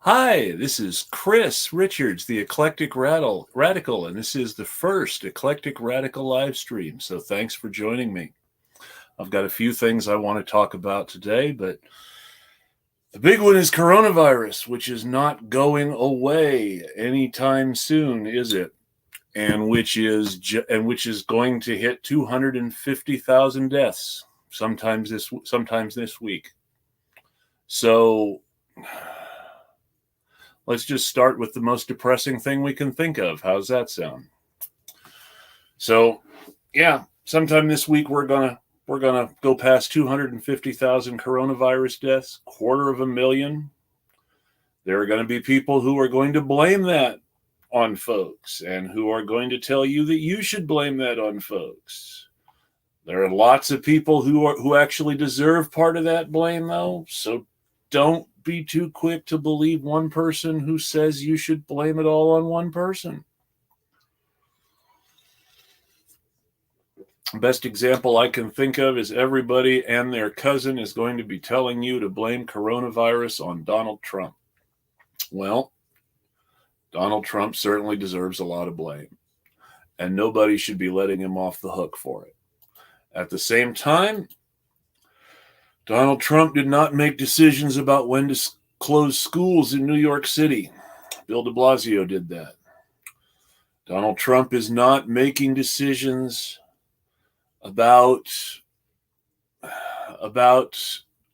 Hi, this is Chris Richards, the Eclectic Radical, and this is the first Eclectic Radical live stream. So thanks for joining me. I've got a few things I want to talk about today, but the big one is coronavirus, which is not going away anytime soon, is it? And which is going to hit 250,000 deaths sometimes this week. So let's just start with the most depressing thing we can think of. How's that sound? So, yeah, sometime this week we're gonna go past 250,000 coronavirus deaths, 250,000. There are going to be people who are going to blame that on folks, and who are going to tell you that you should blame that on folks. There are lots of people who actually deserve part of that blame, though. So don't be too quick to believe one person who says you should blame it all on one person. Best example I can think of is everybody and their cousin is going to be telling you to blame coronavirus on Donald Trump. Well, Donald Trump certainly deserves a lot of blame, and nobody should be letting him off the hook for it. At the same time, Donald Trump did not make decisions about when to close schools in New York City. Bill de Blasio did that. Donald Trump is not making decisions about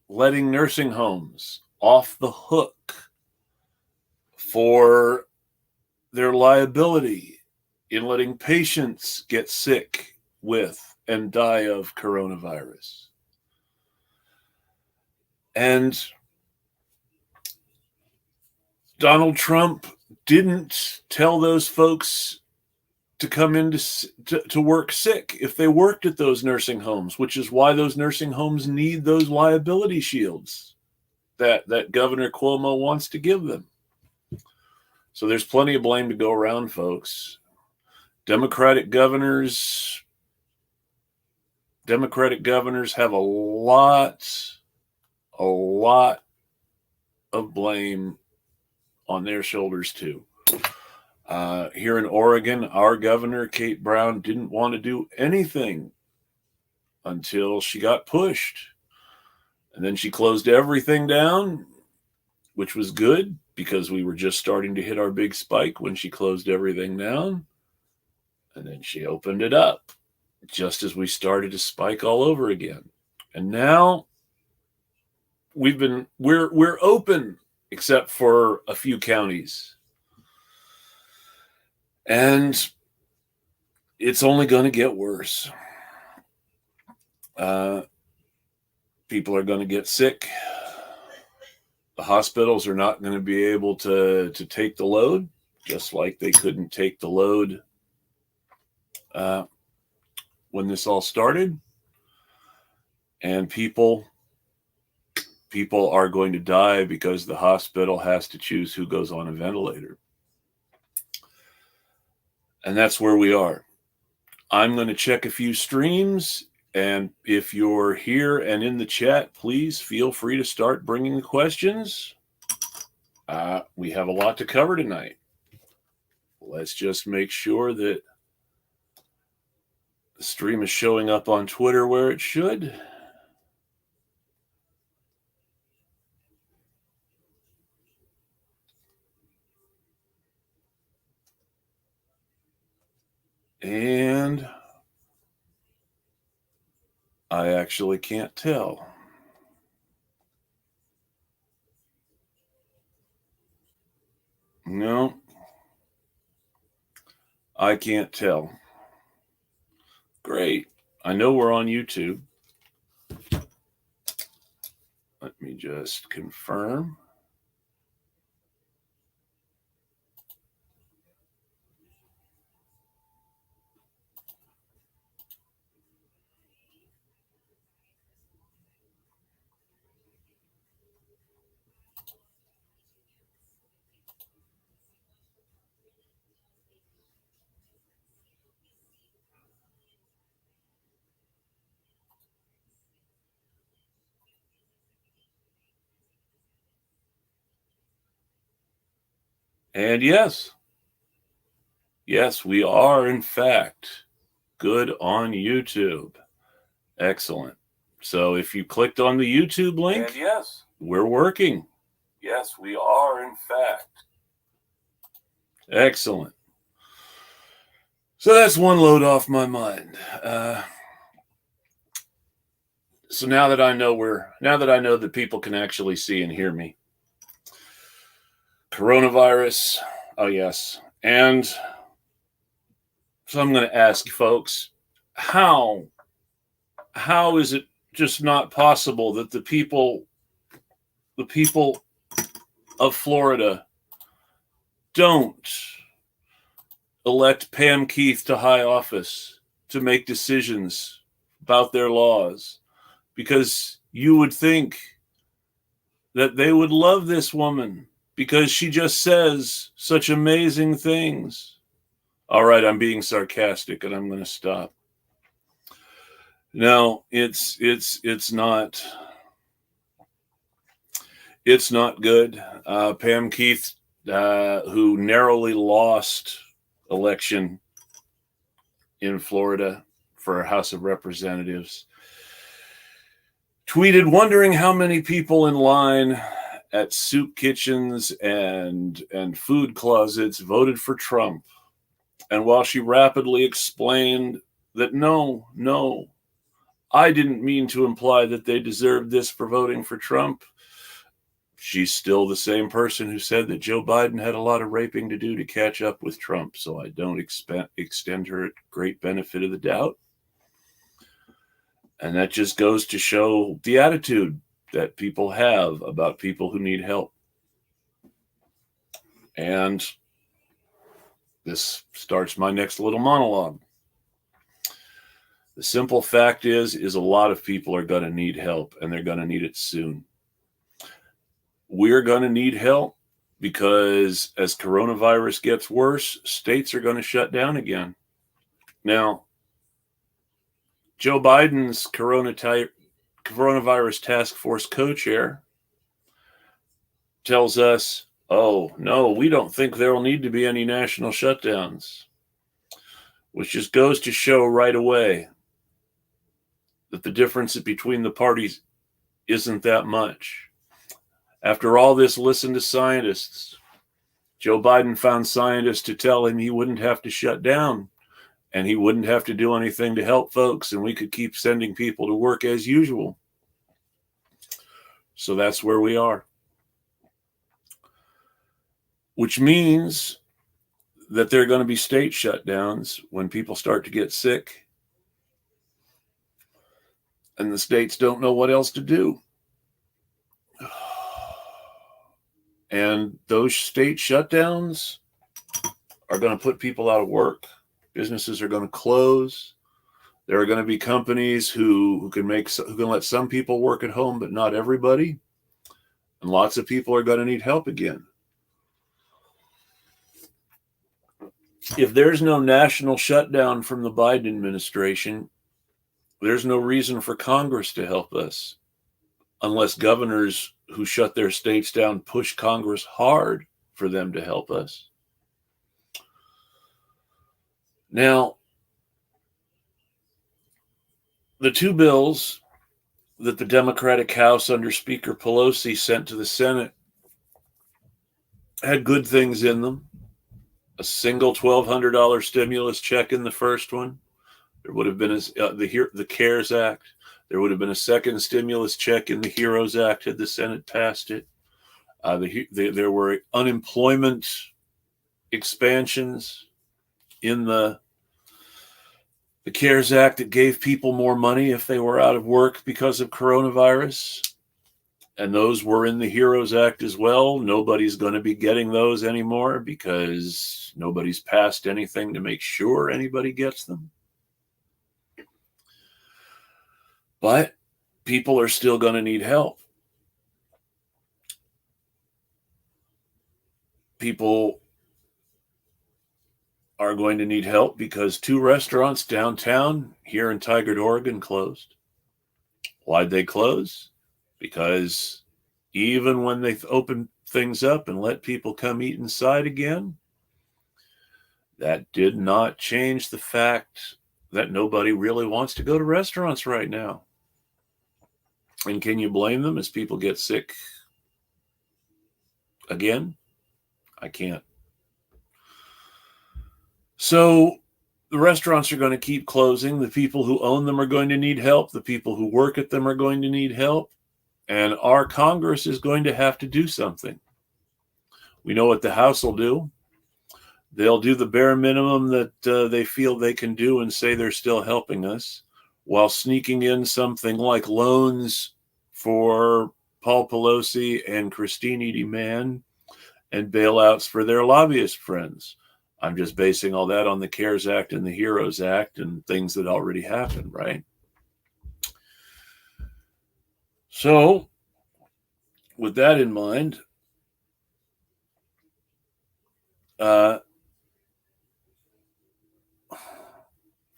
letting nursing homes off the hook for their liability in letting patients get sick with and die of coronavirus. And Donald Trump didn't tell those folks to come in to work sick if they worked at those nursing homes, which is why those nursing homes need those liability shields that Governor Cuomo wants to give them. So there's plenty of blame to go around, folks. Democratic governors have a lot of blame on their shoulders too. Here in Oregon, our governor, Kate Brown, didn't want to do anything until she got pushed. And then she closed everything down, which was good because we were just starting to hit our big spike when she closed everything down. And then she opened it up just as we started to spike all over again. And now we're open except for a few counties. And it's only going to get worse. People are going to get sick. The hospitals are not going to be able to take the load, just like they couldn't take the load when this all started. And people are going to die because the hospital has to choose who goes on a ventilator. And that's where we are. I'm going to check a few streams, and if you're here and in the chat, please feel free to start bringing the questions. We have a lot to cover tonight. Let's just make sure that the stream is showing up on Twitter where it should. And I actually can't tell. No, I can't tell. Great. I know we're on YouTube. Let me just confirm. And yes, we are, in fact, good on YouTube. Excellent. So if you clicked on the YouTube link, and yes, we're working. Yes, we are, in fact. Excellent. So that's one load off my mind. So now that I know that people can actually see and hear me. Coronavirus. Oh yes. And so I'm going to ask folks, how is it just not possible that the people of Florida don't elect Pam Keith to high office to make decisions about their laws? Because you would think that they would love this woman because she just says such amazing things. All right, I'm being sarcastic and I'm going to stop. No, it's not good. Pam Keith, who narrowly lost election in Florida for House of Representatives, tweeted wondering how many people in line at soup kitchens and food closets voted for Trump. And while she rapidly explained that no, I didn't mean to imply that they deserved this for voting for Trump, she's still the same person who said that Joe Biden had a lot of raping to do to catch up with Trump. So I don't extend her great benefit of the doubt. And that just goes to show the attitude that people have about people who need help. And this starts my next little monologue. The simple fact is a lot of people are going to need help, and they're going to need it soon. We're going to need help because as coronavirus gets worse, states are going to shut down again. Now, Joe Biden's coronavirus task force co-chair tells us, oh, no, we don't think there will need to be any national shutdowns, which just goes to show right away that the difference between the parties isn't that much. After all this, listen to scientists. Joe Biden found scientists to tell him he wouldn't have to shut down and he wouldn't have to do anything to help folks, and we could keep sending people to work as usual. So that's where we are. Which means that there are going to be state shutdowns when people start to get sick and the states don't know what else to do. And those state shutdowns are going to put people out of work. Businesses are going to close. There are going to be companies who can let some people work at home, but not everybody. And lots of people are going to need help again. If there's no national shutdown from the Biden administration, there's no reason for Congress to help us, unless governors who shut their states down push Congress hard for them to help us. Now, the two bills that the Democratic House under Speaker Pelosi sent to the Senate had good things in them. A single $1,200 stimulus check in the first one. There would have been the CARES Act. There would have been a second stimulus check in the HEROES Act had the Senate passed it. There were unemployment expansions in the CARES Act that gave people more money if they were out of work because of coronavirus. And those were in the HEROES Act as well. Nobody's going to be getting those anymore because nobody's passed anything to make sure anybody gets them. But people are still going to need help. People are going to need help because 2 restaurants downtown here in Tigard, Oregon closed. Why'd they close? Because even when they open things up and let people come eat inside again, that did not change the fact that nobody really wants to go to restaurants right now. And can you blame them as people get sick again? I can't. So the restaurants are going to keep closing. The people who own them are going to need help. The people who work at them are going to need help. And our Congress is going to have to do something. We know what the House will do. They'll do the bare minimum that they feel they can do and say they're still helping us, while sneaking in something like loans for Paul Pelosi and Christine Edie-Mann and bailouts for their lobbyist friends. I'm just basing all that on the CARES Act and the HEROES Act and things that already happened, right? So, with that in mind,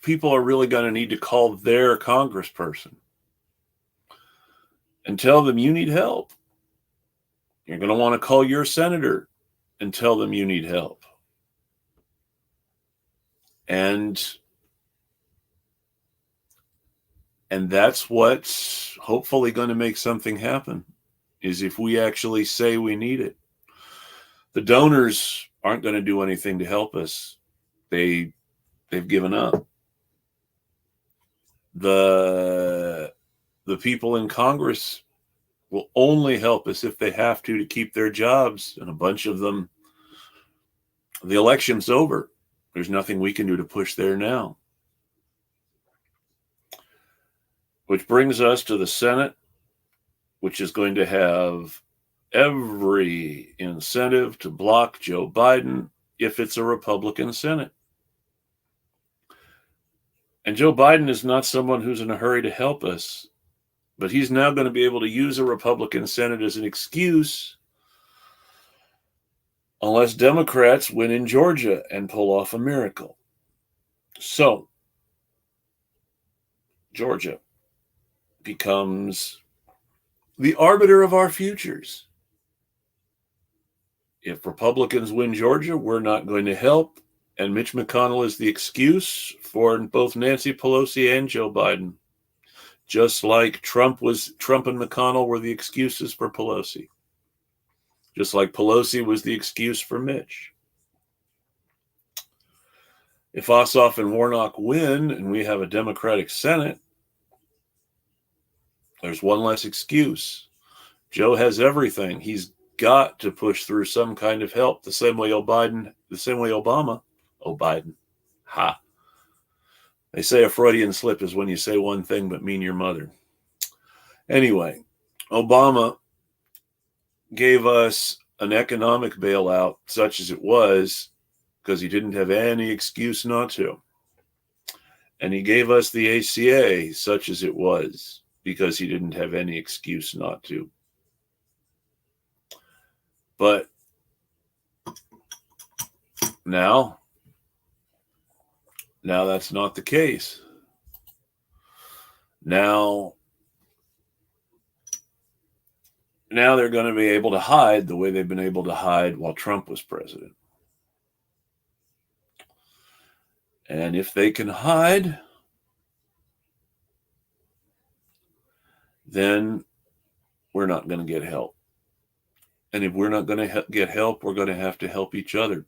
people are really going to need to call their congressperson and tell them you need help. You're going to want to call your senator and tell them you need help. And that's what's hopefully going to make something happen, is if we actually say we need it. The donors aren't going to do anything to help us. They've given up. The people in Congress will only help us if they have to keep their jobs, and a bunch of them, the election's over. There's nothing we can do to push there now. Which brings us to the Senate, which is going to have every incentive to block Joe Biden if it's a Republican Senate. And Joe Biden is not someone who's in a hurry to help us, but he's now going to be able to use a Republican Senate as an excuse unless Democrats win in Georgia and pull off a miracle. So, Georgia becomes the arbiter of our futures. If Republicans win Georgia, we're not going to help, and Mitch McConnell is the excuse for both Nancy Pelosi and Joe Biden. Just like Trump and McConnell were the excuses for Pelosi. Just like Pelosi was the excuse for Mitch. If Ossoff and Warnock win and we have a Democratic Senate, there's one less excuse. Joe has everything. He's got to push through some kind of help, the same way Obama. Ha. They say a Freudian slip is when you say one thing but mean your mother. Anyway, Obama gave us an economic bailout, such as it was, because he didn't have any excuse not to. And he gave us the ACA, such as it was, because he didn't have any excuse not to. But now that's not the case. Now they're going to be able to hide the way they've been able to hide while Trump was president. And if they can hide, then we're not going to get help. And if we're not going to get help, we're going to have to help each other.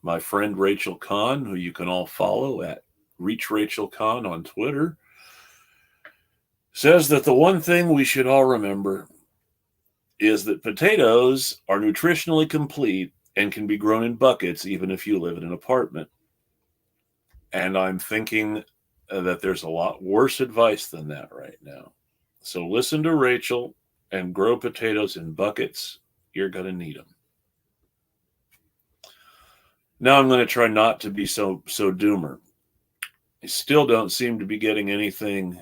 My friend Rachel Kahn, who you can all follow at Reach Rachel Kahn on Twitter, says that the one thing we should all remember is that potatoes are nutritionally complete and can be grown in buckets even if you live in an apartment. And I'm thinking that there's a lot worse advice than that right now. So listen to Rachel and grow potatoes in buckets. You're going to need them. Now I'm going to try not to be so doomer. I still don't seem to be getting anything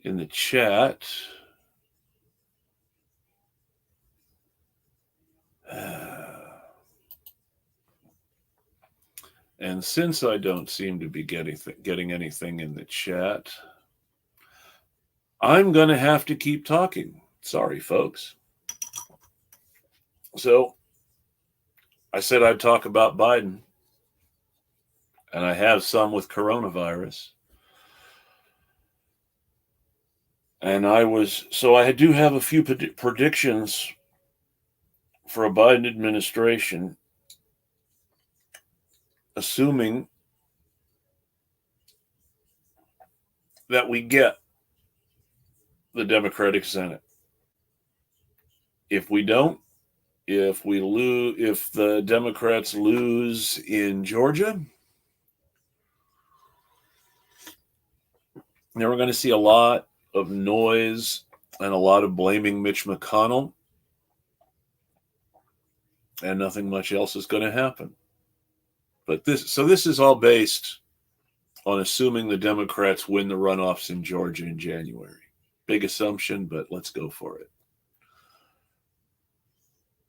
in the chat. And since I don't seem to be getting anything in the chat, I'm going to have to keep talking. Sorry, folks. So I said I'd talk about Biden, and I have some with coronavirus. And I do have a few predictions for a Biden administration, assuming that we get the Democratic Senate. If we don't, if the Democrats lose in Georgia, then we're going to see a lot of noise and a lot of blaming Mitch McConnell, and nothing much else is going to happen. But this is all based on assuming the Democrats win the runoffs in Georgia in January. Big assumption, but let's go for it.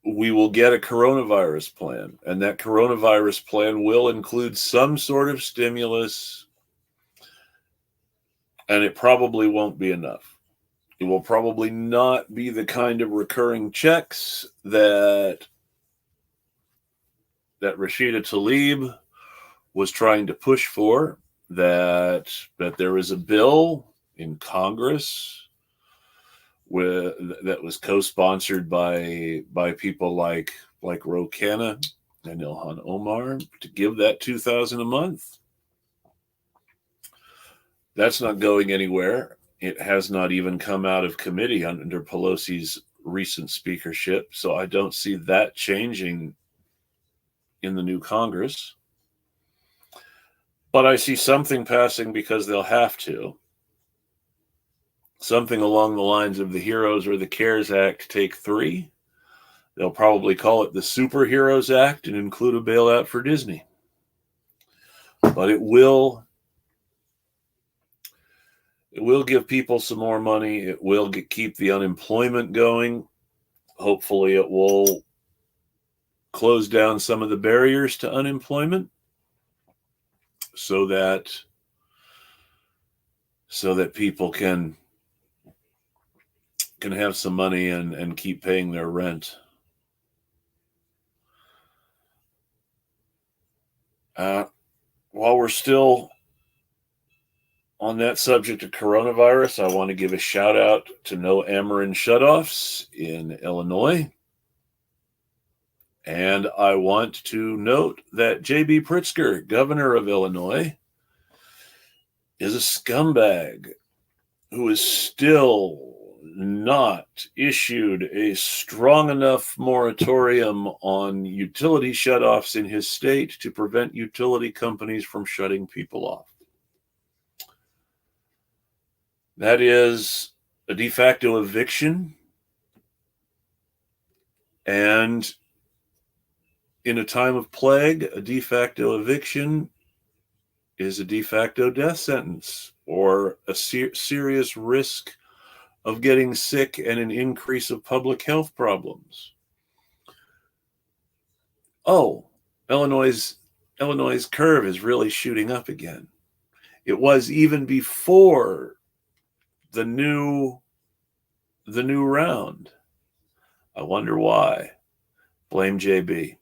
We will get a coronavirus plan, and that coronavirus plan will include some sort of stimulus, and it probably won't be enough. It will probably not be the kind of recurring checks that Rashida Tlaib was trying to push for, that there is a bill in Congress that was co-sponsored by people like Ro Khanna and Ilhan Omar to give that $2,000 a month. That's not going anywhere. It has not even come out of committee under Pelosi's recent speakership, so I don't see that changing in the new Congress. But I see something passing because they'll have to. Something along the lines of the HEROES or the CARES Act Take 3. They'll probably call it the Superheroes Act and include a bailout for Disney. But it will give people some more money. It will keep the unemployment going. Hopefully it will close down some of the barriers to unemployment so that people can have some money and keep paying their rent. While we're still on that subject of coronavirus, I want to give a shout out to no Ameren shutoffs in Illinois. And I want to note that J.B. Pritzker, governor of Illinois, is a scumbag who is still not issued a strong enough moratorium on utility shutoffs in his state to prevent utility companies from shutting people off. That is a de facto eviction, and in a time of plague, a de facto eviction is a de facto death sentence or a serious risk of getting sick and an increase of public health problems. Oh, Illinois' curve is really shooting up again. It was even before the new round. I wonder why. Blame JB.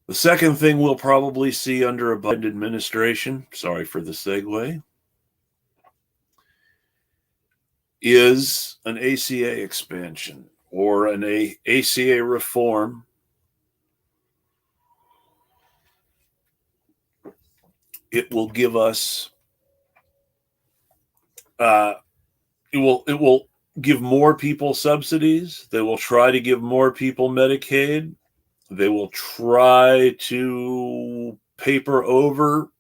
The second thing we'll probably see under a Biden administration, sorry for the segue, is an ACA expansion or an ACA reform. It will give us, it will give more people subsidies. They will try to give more people Medicaid. They will try to paper over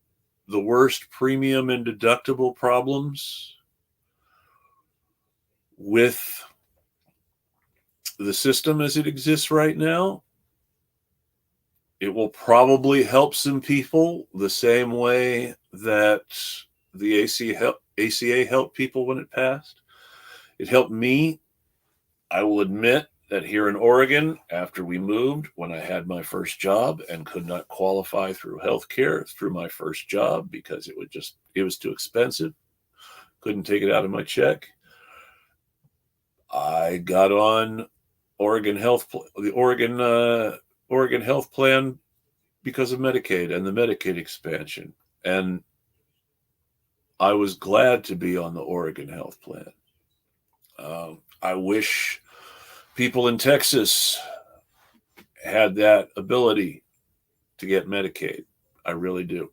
the worst premium and deductible problems with the system as it exists right now. It will probably help some people the same way that the ACA helped people when it passed. It helped me. I will admit that here in Oregon, after we moved, when I had my first job and could not qualify through health care through my first job because it was too expensive, couldn't take it out of my check, I got on the Oregon Health Plan because of Medicaid and the Medicaid expansion. And I was glad to be on the Oregon Health Plan. I wish people in Texas had that ability to get Medicaid. I really do.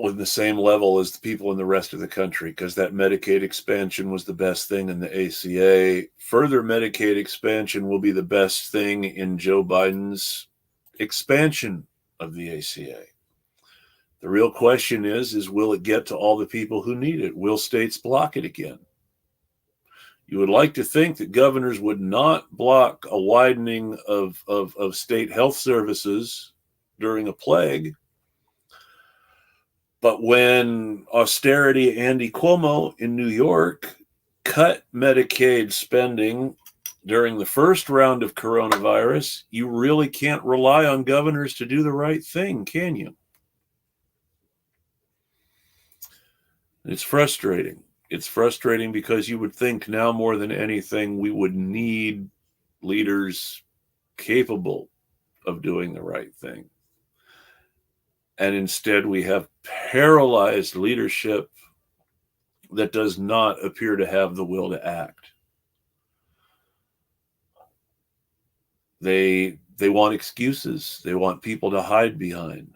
With the same level as the people in the rest of the country, because that Medicaid expansion was the best thing in the ACA. Further Medicaid expansion will be the best thing in Joe Biden's expansion of the ACA. The real question is will it get to all the people who need it? Will states block it again? You would like to think that governors would not block a widening of state health services during a plague. But when austerity Andy Cuomo in New York cut Medicaid spending during the first round of coronavirus, you really can't rely on governors to do the right thing, can you? It's frustrating. It's frustrating because you would think now more than anything we would need leaders capable of doing the right thing. And instead we have paralyzed leadership that does not appear to have the will to act. They want excuses. They want people to hide behind.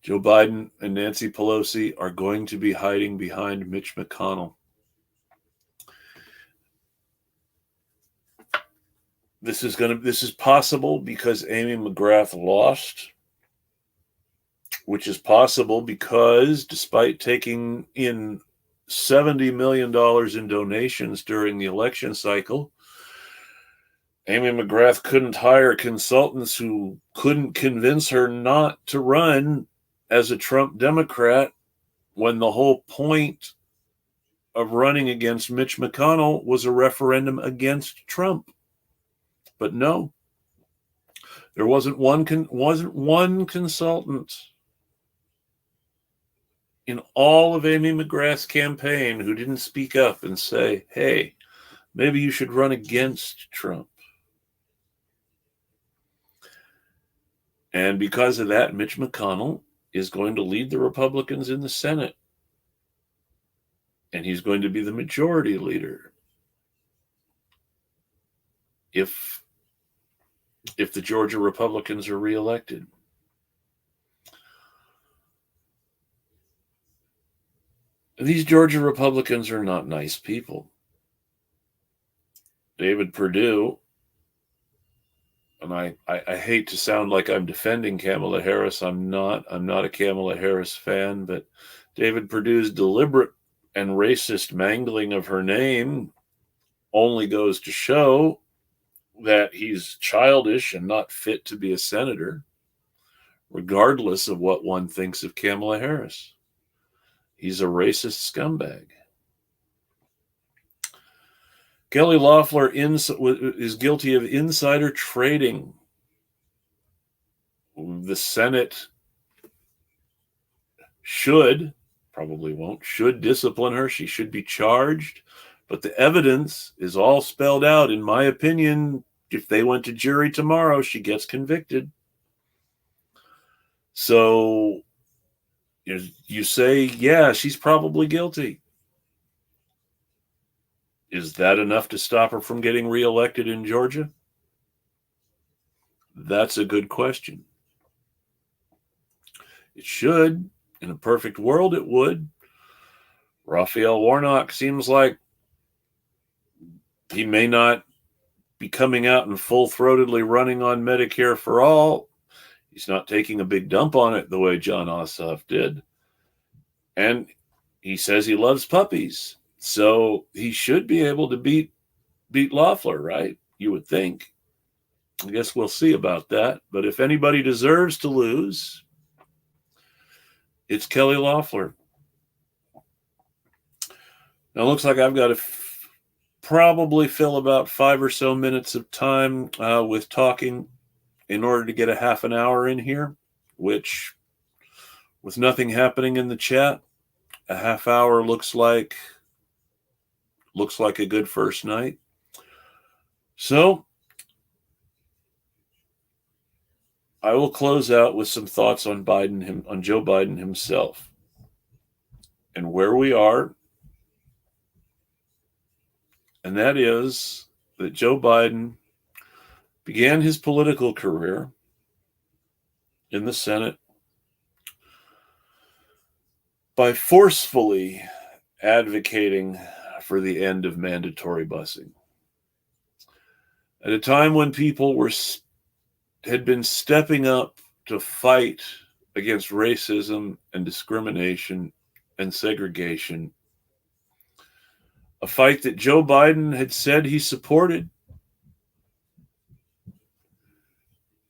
Joe Biden and Nancy Pelosi are going to be hiding behind Mitch McConnell. This is possible because Amy McGrath lost, which is possible because despite taking in $70 million in donations during the election cycle, Amy McGrath couldn't hire consultants who couldn't convince her not to run as a Trump Democrat when the whole point of running against Mitch McConnell was a referendum against Trump. But no, there wasn't one consultant in all of Amy McGrath's campaign who didn't speak up and say, hey, maybe you should run against Trump. And because of that, Mitch McConnell is going to lead the Republicans in the Senate. And he's going to be the majority leader if the Georgia Republicans are reelected. These Georgia Republicans are not nice people. David Perdue, and I hate to sound like I'm defending Kamala Harris. I'm not a Kamala Harris fan, but David Perdue's deliberate and racist mangling of her name only goes to show that he's childish and not fit to be a senator, regardless of what one thinks of Kamala Harris. He's a racist scumbag. Kelly Loeffler is guilty of insider trading. The Senate should discipline her. She should be charged. But the evidence is all spelled out. In my opinion, if they went to jury tomorrow, she gets convicted. So you say, yeah, she's probably guilty. Is that enough to stop her from getting reelected in Georgia? That's a good question. It should. In a perfect world, it would. Raphael Warnock seems like he may not be coming out and full-throatedly running on Medicare for all. He's not taking a big dump on it the way John Ossoff did. And he says he loves puppies. So he should be able to beat Loffler, right? You would think. I guess we'll see about that. But if anybody deserves to lose, it's Kelly Loeffler. Now, it looks like I've got to probably fill about 5 or so minutes of time with talking in order to get a half an hour in here, which, with nothing happening in the chat, a half hour looks like a good first night. So I will close out with some thoughts on Joe Biden himself and where we are. And that is that Joe Biden began his political career in the Senate by forcefully advocating for the end of mandatory busing. At a time when people had been stepping up to fight against racism and discrimination and segregation, a fight that Joe Biden had said he supported.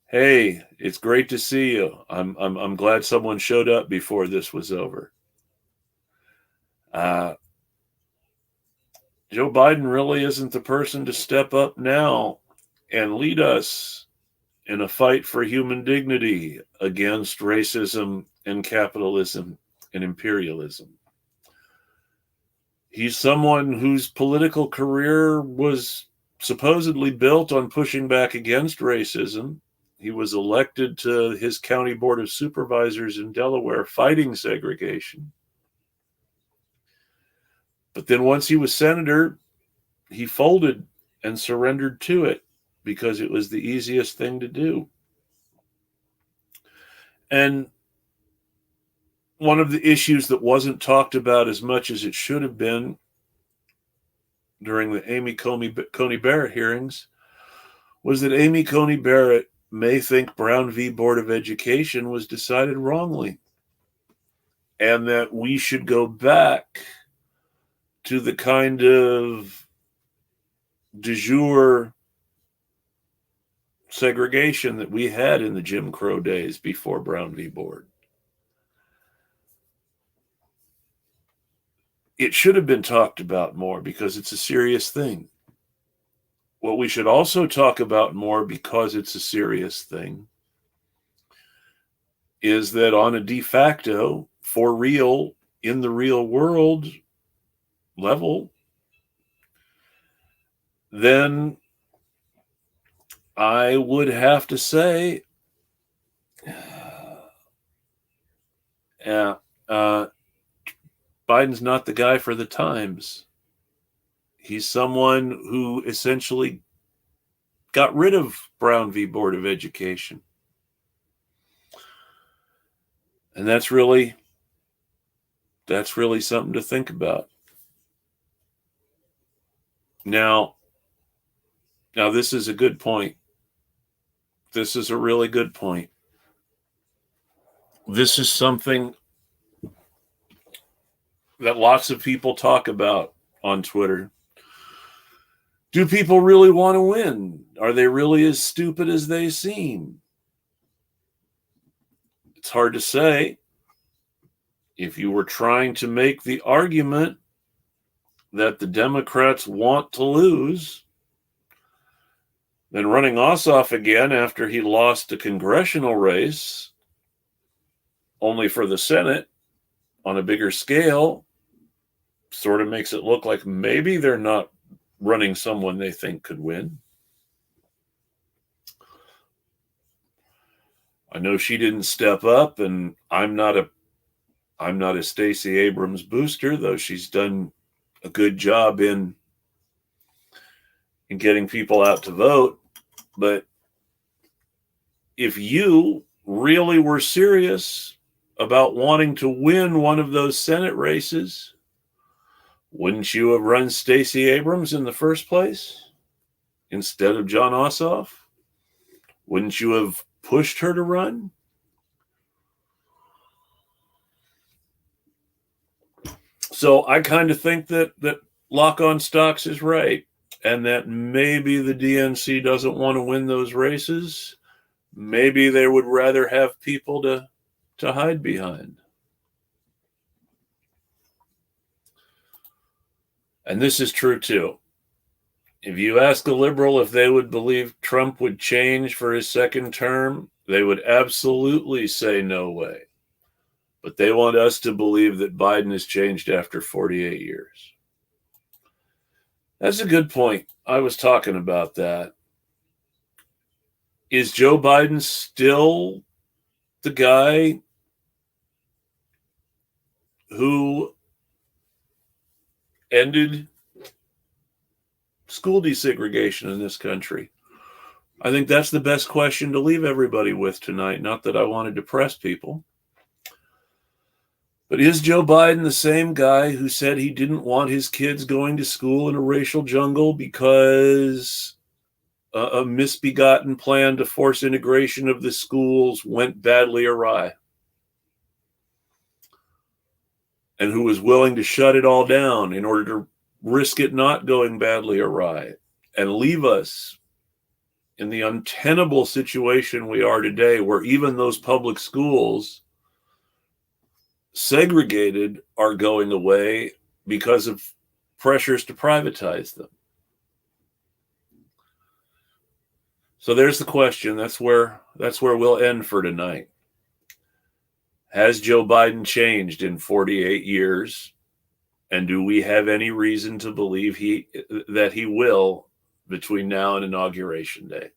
Hey, it's great to see you. I'm glad someone showed up before this was over. Joe Biden really isn't the person to step up now and lead us in a fight for human dignity against racism and capitalism and imperialism. He's someone whose political career was supposedly built on pushing back against racism. He was elected to his county board of supervisors in Delaware fighting segregation. But then once he was senator, he folded and surrendered to it because it was the easiest thing to do. And one of the issues that wasn't talked about as much as it should have been during the Amy Coney Barrett hearings was that Amy Coney Barrett may think Brown v. Board of Education was decided wrongly, and that we should go back to the kind of de jure segregation that we had in the Jim Crow days before Brown v. Board. It should have been talked about more because it's a serious thing. What we should also talk about more, because it's a serious thing, is that on a de facto, for real, in the real world level, then I would have to say, Biden's not the guy for the times. He's someone who essentially got rid of Brown v. Board of Education. And that's really something to think about. Now this is a good point. This is a really good point. This is something that lots of people talk about on Twitter. Do people really want to win? Are they really as stupid as they seem? It's hard to say. If you were trying to make the argument that the Democrats want to lose, then running Ossoff again after he lost a congressional race, only for the Senate on a bigger scale, sort of makes it look like maybe they're not running someone they think could win. I know she didn't step up, and I'm not a Stacey Abrams booster, though she's done a good job in getting people out to vote. But if you really were serious about wanting to win one of those Senate races, wouldn't you have run Stacey Abrams in the first place instead of John Ossoff? Wouldn't you have pushed her to run? So I kind of think that Lock on Stocks is right, and that maybe the DNC doesn't want to win those races. Maybe they would rather have people to hide behind. And this is true too. If you ask a liberal if they would believe Trump would change for his second term, they would absolutely say no way. But they want us to believe that Biden has changed after 48 years. That's a good point. I was talking about that. Is Joe Biden still the guy who ended school desegregation in this country? I think that's the best question to leave everybody with tonight. Not that I want to depress people. But is Joe Biden the same guy who said he didn't want his kids going to school in a racial jungle because a misbegotten plan to force integration of the schools went badly awry? And who was willing to shut it all down in order to risk it not going badly awry and leave us in the untenable situation we are today, where even those public schools segregated are going away because of pressures to privatize them. So there's the question. That's where we'll end for tonight. Has Joe Biden changed in 48 years? And do we have any reason to believe that he will between now and Inauguration Day?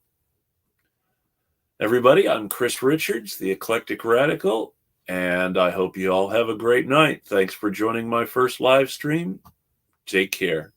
Everybody, I'm Chris Richards, the Eclectic Radical, and I hope you all have a great night. Thanks for joining my first live stream. Take care.